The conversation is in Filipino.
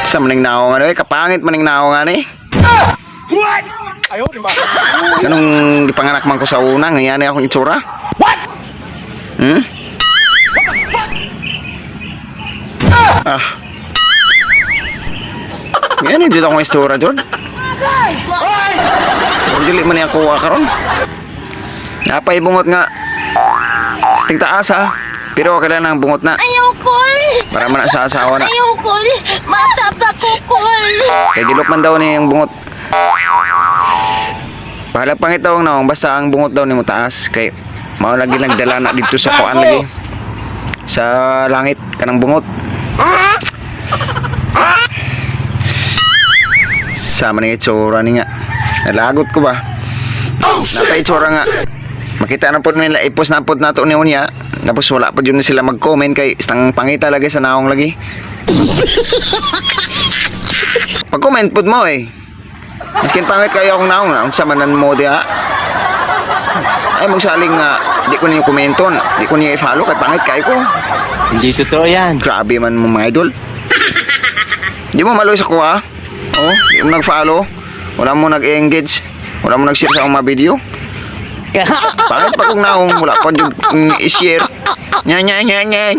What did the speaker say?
Sa maning naong ano eh, kapangit maning naong ano eh. What? Ayaw, di ba? Ganong ipanganak man ko sa una, ngayon akong itsura. What? Hmm? Ah. Ngayon yung dito akong itsura, Jod. Kung dili man yung kuha karon. Napay bungot nga. Sting taas ha. Pero kailangan ng bungot na. Ayoko. Para man sa asawa na. Ayoko. Mata pa ko, Kol. Kaya gilok man daw niya yung bungot. Bahala pangit daw ang naong. Basta ang bungot daw ni mo taas. Kay mao lagi nagdala na dito sa kuan lagi. Sa langit kanang bungot. Sama ni itsura ni nga. Nalagot ko ba? Napay itsura nga. Makita na po nila, ipos na po nato ni unya. Tapos wala pa dyan sila mag-comment kay istang pangita lagi sa naong lagi. Pag-comment po mo eh. Maskin pangit kayo akong naong na. Ang samanan mo diha. Ay magsaling nga, di ko niyo komenton. Di ko niyo i-follow kay pangit kayo ko. Hindi totoo yan. Grabe man mo mga idol. Di mo maloy sa kuha. Oh, di mo nag-follow. Wala mo nag-engage. Wala mo nag-share sa akong mga video. Bakit pa kung naong wala pa yung i-share? Nya nya nya nya.